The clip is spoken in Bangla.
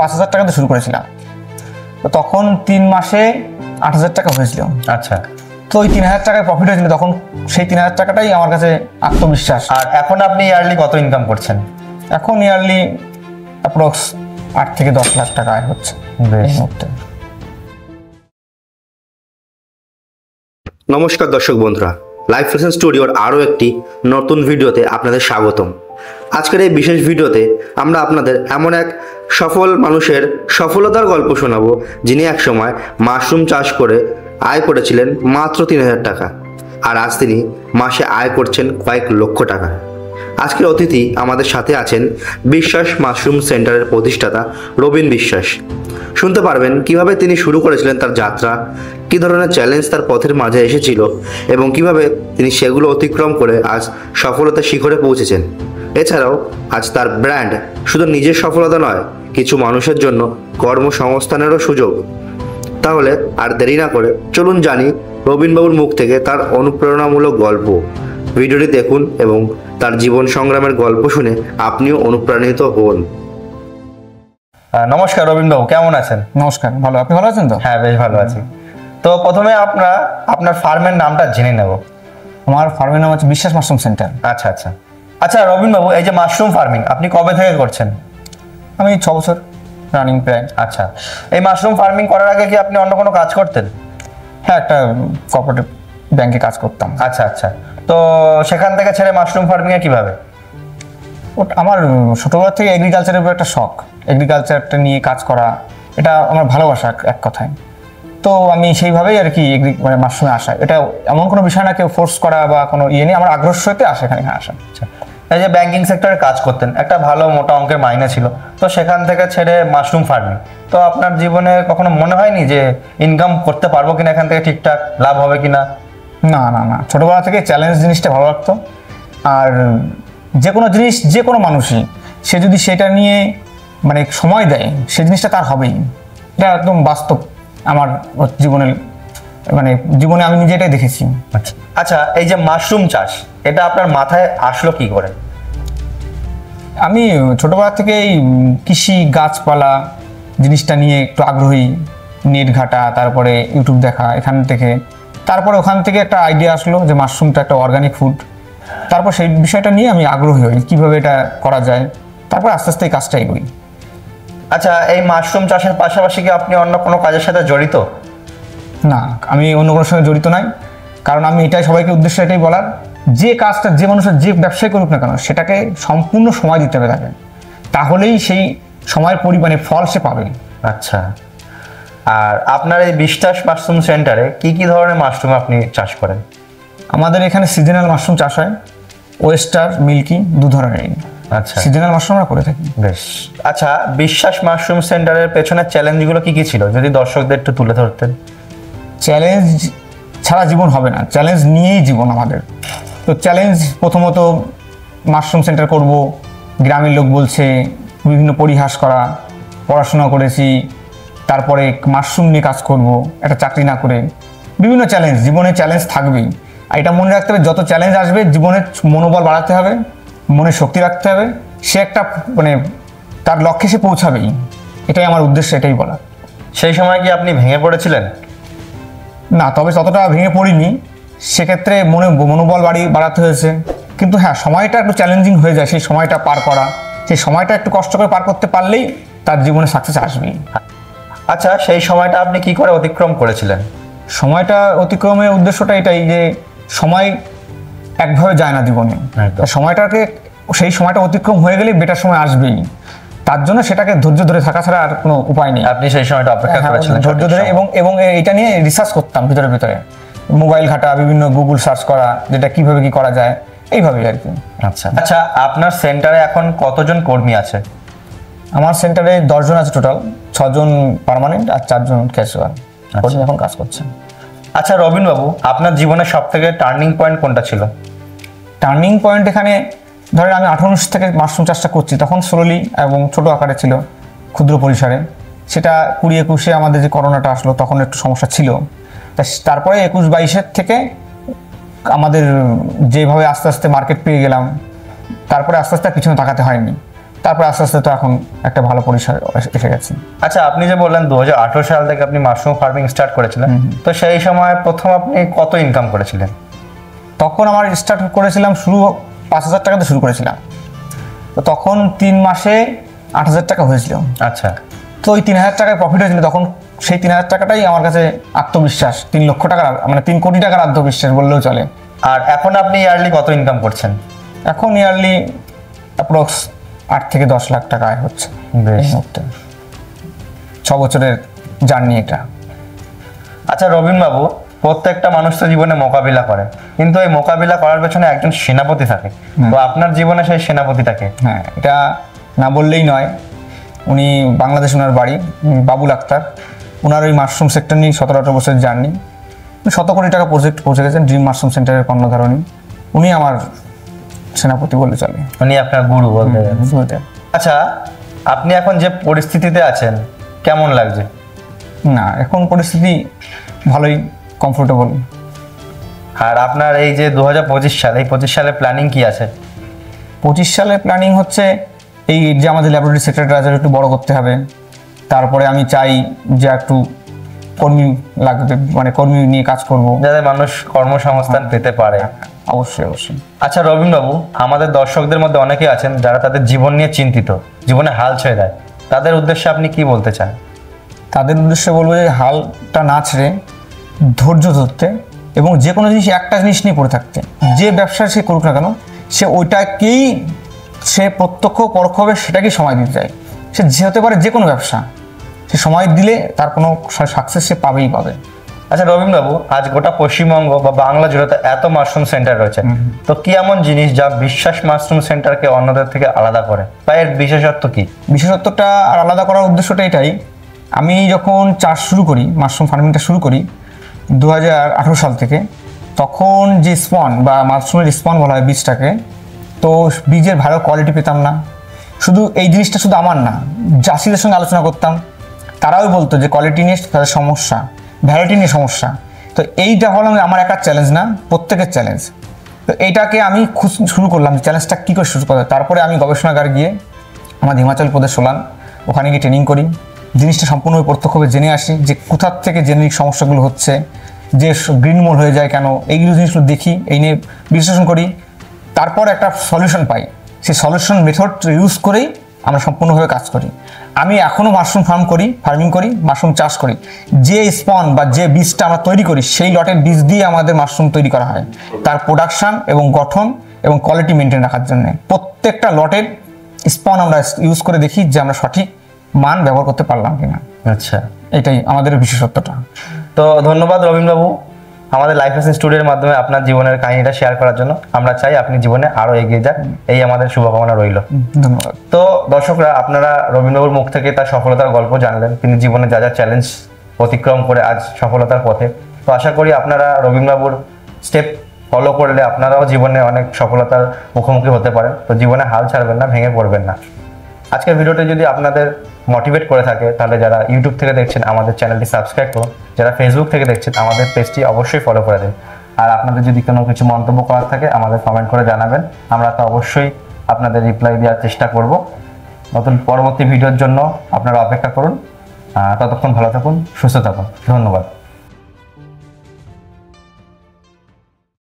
5,000 টাকাতে শুরু করেছিলাম। তো তখন 3 মাসে 8,000 টাকা হয়েছিল। আচ্ছা, তো ওই 3,000 টাকায় প্রফিট হয়েছিল, তখন সেই 3,000 টাকাটাই আমার কাছে আত্মবিশ্বাস। আর এখন আপনি ইয়ারলি কত ইনকাম করছেন? এখন ইয়ারলি অ্যাপ্রক্স 8 থেকে 10 লাখ টাকা আয় হচ্ছে এই মুহূর্তে। নমস্কার দর্শক বন্ধুরা, লাইফ লেসন স্টুডিওর আরও একটি নতুন ভিডিওতে আপনাদের স্বাগতম। আজকের এই বিশেষ ভিডিওতে আমরা আপনাদের এমন এক সফল মানুষের সফলতার গল্প শোনাবো, যিনি একসময় মাশরুম চাষ করে আয় করেছিলেন মাত্র 3,000 টাকা, আর আজ তিনি মাসে আয় করছেন কয়েক লক্ষ টাকা। আজকের অতিথি আমাদের সাথে আছেন বিশ্বাস মাশরুম সেন্টারের প্রতিষ্ঠাতা রবিন বিশ্বাস। শুনতে পারবেন কিভাবে তিনি শুরু করেছিলেন তার যাত্রা, কী ধরনের চ্যালেঞ্জ তার পথের মাঝে এসেছিল এবং কিভাবে তিনি সেগুলো অতিক্রম করে আজ সফলতার শিখরে পৌঁছেছেন। এছাড়াও আজ তার ব্র্যান্ড শুধু নিজের সফলতা নয়, কিছু মানুষের জন্য কর্মসংস্থানেরও সুযোগ। তাহলে আর দেরি না করে চলুন জানি রবিনবাবুর মুখ থেকে তার অনুপ্রেরণামূলক গল্প। ভিডিওটি দেখুন এবং তার জীবন সংগ্রামের গল্প শুনে আপনিও অনুপ্রাণিত হন। নমস্কার রবিনবাবু, কেমন আছেন? নমস্কার, ভালো। আপনি ভালো আছেন তো? হ্যাঁ, বেশ ভালো আছি। তো প্রথমে আপনার ফার্মের নামটা জেনে নেব। আমার ফার্মের নাম হচ্ছে বিশ্বাস মাশরুম সেন্টার। আচ্ছা আচ্ছা আচ্ছা রবিনবাবু, এই যে মাশরুম ফার্মিং আপনি কবে থেকে করছেন? আমি 6 বছর রানিং প্রায়। আচ্ছা, এই মাশরুম ফার্মিং করার আগে কি আপনি অন্য কোনো কাজ করতেন? হ্যাঁ, একটা কোঅপারেটিভ ব্যাংকে কাজ করতাম। আচ্ছা আচ্ছা, তো সেখান থেকে ছেড়ে মাশরুম ফার্মিংয়ে কিভাবে? আমার ছোটবেলা থেকে এগ্রিকালচারের উপর একটা শখ, এগ্রিকালচারটা নিয়ে কাজ করা, এটা আমার ভালোবাসা এক কথায়। তো আমি সেইভাবেই আর কি মানে মাশরুমে আসা, এটা এমন কোনো বিষয় না কেউ ফোর্স করা বা কোনো ইয়ে নেই, আমার আগ্রহ সহিত আসে এখানে আসা। আচ্ছা, এই যে ব্যাংকিং সেক্টরে কাজ করতেন, একটা ভালো মোটা অঙ্কের মাইনে ছিল, তো সেখান থেকে ছেড়ে মাশরুম ফার্মিং, তো আপনার জীবনে কখনো মনে হয়নি যে ইনকাম করতে পারবো কিনা, এখান থেকে ঠিকঠাক লাভ হবে কিনা? না না না, ছোটবেলা থেকে চ্যালেঞ্জ জিনিসটা ভালো লাগতো। আর যে কোনো জিনিস, যে কোনো মানুষই সে যদি সেটা নিয়ে মানে সময় দেয়, সে জিনিসটা তার হবেই। এটা একদম বাস্তব আমার জীবনে আমি নিজে এটাই দেখেছি। আচ্ছা, এই যে মাশরুম চাষ, এটা আপনার মাথায় আসলো কি করে? আমি ছোটবেলা থেকেই কৃষি, গাছপালা জিনিসটা নিয়ে একটু আগ্রহী। নেট ঘাটা, তারপরে ইউটিউব দেখা, এখান থেকে তারপরে ওখান থেকে একটা আইডিয়া আসলো যে মাশরুমটা একটা অর্গানিক ফুড। তারপর সেই বিষয়টা নিয়ে আমি আগ্রহী হই কীভাবে এটা করা যায়, তারপর আস্তে আস্তে এই কাজটাই করি। আচ্ছা, এই মাশরুম চাষের পাশাপাশি কি আপনি অন্য কোনো কাজের সাথে জড়িত? না, আমি অন্য কোনো সঙ্গে জড়িত নাই, কারণ আমি এটাই সবাইকে উদ্দেশ্য এটাই বলার, যে কাজটা যে মানুষের যে ব্যবসায় করুক না কেন, সেটাকে সম্পূর্ণ সময় দিতে হবে তাকে, তাহলেই সেই সময়ের পরিমাণে ফল সে পাবে। আচ্ছা, আর আপনার এই বিশ্বাস মাশরুম সেন্টারে কি কি ধরনের মাশরুম আপনি চাষ করেন? আমাদের এখানে সিজনাল মাশরুম চাষ হয়, ওয়েস্টার, মিল্কি, 2 ধরনের। আচ্ছা, সিজনাল মাশরুম আমরা করে থাকি। বেশ। আচ্ছা, বিশ্বাস মাশরুম সেন্টারের পেছনে চ্যালেঞ্জগুলো কি কি ছিল, যদি দর্শকদের একটু তুলে ধরতেন? চ্যালেঞ্জ ছাড়া জীবন হবে না, চ্যালেঞ্জ নিয়েই জীবন আমাদের। তো চ্যালেঞ্জ প্রথমত মাশরুম সেন্টার করব, গ্রামের লোক বলছে, বিভিন্ন পরিহাস করা, পড়াশোনা করেছি, তারপরে মাশরুম নিয়ে কাজ করব একটা চাকরি না করে, বিভিন্ন চ্যালেঞ্জ, জীবনে চ্যালেঞ্জ থাকবেই। আর এটা মনে রাখতে হবে, যত চ্যালেঞ্জ আসবে জীবনের মনোবল বাড়াতে হবে, মনে শক্তি রাখতে হবে, সে একটা মানে তার লক্ষ্যে সে পৌঁছাবেই। এটাই আমার উদ্দেশ্য, এটাই বলা। সেই সময় কি আপনি ভেঙে পড়েছিলেন? না, তবে ততটা ভেঙে পড়িনি, সেক্ষেত্রে মনোবল বাড়াতে হয়েছে। কিন্তু হ্যাঁ, সময়টা একটু চ্যালেঞ্জিং হয়ে যায়, সেই সময়টা পার করা, সেই সময়টা একটু কষ্ট করে পার করতে পারলেই তার জীবনে সাকসেস আসবেই। আচ্ছা, সেই সময়টা আপনি কি করে অতিক্রম করেছিলেন? সময়টা অতিক্রমের উদ্দেশ্যটা এটাই যে সময় একভাবে যায় না জীবনে, সেই সময়টা অতিক্রম হয়ে গেলে বেটার সময় আসবেই। তার জন্য সেটাকে ধৈর্য ধরে থাকা ছাড়া আর কোনো উপায় নেই। আপনি সেই সময়টা অপেক্ষা করেছিলেন ধৈর্য ধরে, এবং এটা নিয়ে রিসার্চ করতাম ভিতরে, মোবাইল ঘাটা, বিভিন্ন গুগল সার্চ করা, যেটা কিভাবে কি করা যায়, এইভাবেই আর কি। আচ্ছা আচ্ছা, আপনার সেন্টারে এখন কতজন কর্মী আছে? আমার সেন্টারে 10 জন আছে টোটাল, 6 জন পার্মানেন্ট আর 4 জন ক্যাজুয়াল কর্মী এখন কাজ করছেন। আচ্ছা রবিনবাবু, আপনার জীবনে সব থেকে টার্নিং পয়েন্ট কোনটা ছিল? টার্নিং পয়েন্ট এখানে ধরেন আমি 18 থেকে মাশরুম চাষটা করছি, তখন স্লোলি এবং ছোট আকারে ছিল, ক্ষুদ্র পরিসরে। সেটা 20-21-এ আমাদের যে করোনাটা আসলো, তখন একটু সমস্যা ছিল। তারপরে 21-22-এর থেকে আমাদের যেভাবে আস্তে আস্তে মার্কেট পেয়ে গেলাম, তারপরে আস্তে আস্তে পিছনে তাকাতে হয়নি। তারপর আস্তে আস্তে তো এখন একটা ভালো পরিসর এসে গেছে। আচ্ছা, আপনি যে বললেন 2018 সাল থেকে আপনি মাশরুম ফার্মিং স্টার্ট করেছিলেন, তো সেই সময় প্রথম আপনি কত ইনকাম করেছিলেন? তখন আমার স্টার্ট করেছিলাম শুরু 5,000 টাকাতে শুরু করেছিলাম। তো তখন 3 মাসে 8,000 টাকা হয়েছিল। আচ্ছা, তো ওই 3,000 টাকায় প্রফিট হয়েছিল। তখন সেই 3,000 টাকাটাই আমার কাছে আত্মবিশ্বাস, 3 লক্ষ টাকার মানে 3 কোটি টাকার আত্মবিশ্বাস বললেও চলে। আর এখন আপনি ইয়ারলি কত ইনকাম করছেন? এখন ইয়ারলি অ্যাপ্রক্স 8 থেকে 10 লাখ টাকা আয় হচ্ছে বেশ। এই মুহূর্তে। 6 বছরের জার্নি এটা। আচ্ছা রবিন বাবু, প্রত্যেকটা মানুষ তো জীবনে মোকাবিলা করে, কিন্তু এই মোকাবিলা করার পেছনে একজন সেনাপতি থাকে। তো আপনার জীবনে সেই সেনাপতিটাকে? হ্যাঁ, এটা না বললেই নয়। উনি বাংলাদেশ, ওনার বাড়ি বাবুল আক্তার। ওনার ওই মাশরুম সেক্টর নিয়ে 17-18 বছরের জার্নি, 100 কোটি টাকা প্রজেক্ট পৌঁছে গেছেন। ড্রিম মাশরুম সেন্টারের কর্ণধারণী উনি আমার সেনাপতি বলতে চলে, উনি আপনার গুরু বলতে গেলে। বুঝতে। আচ্ছা, আপনি এখন যে পরিস্থিতিতে আছেন কেমন লাগছে? না, এখন পরিস্থিতি ভালোই, কমফোর্টেবল। আর আপনার এই যে 2025 সাল, এই 25 সালে প্ল্যানিং কি আছে? 25 সালে প্ল্যানিং হচ্ছে এই যে আমাদের ল্যাবরেটরি সেক্টরটা আছে একটু বড় করতে হবে। তারপরে আমি চাই যে একটু কর্মী লাগবে, মানে কর্মী নিয়ে কাজ করব। যাতে মানুষ কর্মসংস্থান পেতে পারে। অবশ্যই অবশ্যই। আচ্ছা রবিন বাবু, আমাদের দর্শকদের মধ্যে অনেকে আছেন যারা তাদের জীবন নিয়ে চিন্তিত, জীবনে হাল ছেড়ে দেয়, তাদের উদ্দেশ্যে আপনি কি বলতে চান? তাদের উদ্দেশ্যে বলবো যে হালটা না ছেড়ে ধৈর্য ধরতে এবং যে কোনো জিনিস একটা জিনিস নিয়ে পড়ে থাকতে। যে ব্যবসা সে করুক না কেন, সে ওইটাকেই সে প্রত্যক্ষ পরোক্ষভাবে সেটাকেই সময় দিতে চায়। সে যে হতে পারে যে কোনো ব্যবসা, সে সময় দিলে তার কোনো সাকসেস সে পাবেই পাবে। আচ্ছা রবিন বাবু, আজ গোটা পশ্চিমবঙ্গ বা বাংলা জুড়ে তো এত মাশরুম সেন্টার রয়েছে, তো কি এমন জিনিস যা বিশ্বাস মাশরুম সেন্টারকে অন্যদের থেকে আলাদা করে, বা এর বিশেষত্ব কি? বিশেষত্বটা আর আলাদা করার উদ্দেশ্যটা এটাই, আমি যখন চাষ শুরু করি, মাশরুম ফার্মিংটা শুরু করি 2018 সাল থেকে, তখন যে স্পন বা মাশরুমের স্পন বলা হয় বীজটাকে, তো বীজের ভালো কোয়ালিটি পেতাম না। শুধু এই জিনিসটা শুধু আমার না, চাষিদের সঙ্গে আলোচনা করতাম, তারাও বলতো যে কোয়ালিটি নিয়ে তাদের সমস্যা, ভ্যারাইটি নিয়ে সমস্যা। তো এইটা হলো আমার একার চ্যালেঞ্জ না, প্রত্যেকের চ্যালেঞ্জ। তো এইটাকে আমি শুরু করলাম, চ্যালেঞ্জটা কী করে শুরু করা। তারপরে আমি গবেষণাগার গিয়ে আমাদের হিমাচল প্রদেশ সোলান, ওখানে গিয়ে ট্রেনিং করি, জিনিসটা সম্পূর্ণভাবে প্রত্যক্ষভাবে জেনে আসি যে কোথার থেকে জেনেটিক সমস্যাগুলো হচ্ছে, যে গ্রিন মোল্ড হয়ে যায় কেন, এইগুলো জিনিসগুলো দেখি, এই নিয়ে বিশ্লেষণ করি, তারপর একটা সলিউশন পাই। সেই সলিউশন মেথড ইউজ করেই আমরা সম্পূর্ণভাবে কাজ করি। আমি এখনও মাশরুম ফার্মিং করি, মাশরুম চাষ করি। যে স্পন বা যে বীজটা আমরা তৈরি করি, সেই লটের বীজ দিয়ে আমাদের মাশরুম তৈরি করা হয়, তার প্রোডাকশান এবং গঠন এবং কোয়ালিটি মেনটেন রাখার জন্য। প্রত্যেকটা লটের স্পন আমরা ইউজ করে দেখি যে আমরা সঠিক মান ব্যবহার করতে পারলাম কিনা। আচ্ছা, এটাই আমাদের বিশেষত্বটা। তো ধন্যবাদ রবিন বাবু, আমাদের লাইফ লেসন স্টুডিওর মাধ্যমে আপনার জীবনের কাহিনীটা শেয়ার করার জন্য। আমরা চাই আপনি জীবনে আরো এগিয়ে যান, এই আমাদের শুভকামনা রইল। ধন্যবাদ। তো দর্শকরা, আপনারা রবীন্দ্রবাবুর মুখ থেকে তার সফলতার গল্প জানলেন, তিনি জীবনে যা যা চ্যালেঞ্জ অতিক্রম করে আজ সফলতার পথে। তো আশা করি আপনারা রবীন্দ্রবাবুর স্টেপ ফলো করলে আপনারাও জীবনে অনেক সফলতার মুখোমুখি হতে পারেন। তো জীবনে হাল ছাড়বেন না, ভেঙে পড়বেন না। আজকের ভিডিওটি যদি আপনাদের মোটিভেট করে থাকে, তাহলে যারা ইউটিউব থেকে দেখছেন আমাদের চ্যানেলটি সাবস্ক্রাইব করুন, যারা ফেসবুক থেকে দেখছেন আমাদের পেজটি অবশ্যই ফলো করে দিন। আর আপনাদের যদি কোনো কিছু মন্তব্য করার থাকে আমাদের কমেন্ট করে জানাবেন, আমরা তো অবশ্যই আপনাদের রিপ্লাই দেওয়ার চেষ্টা করব। নতুন পরবর্তী ভিডিওর জন্য আপনারা অপেক্ষা করুন। ততক্ষণ ভালো থাকুন, সুস্থ থাকুন। ধন্যবাদ।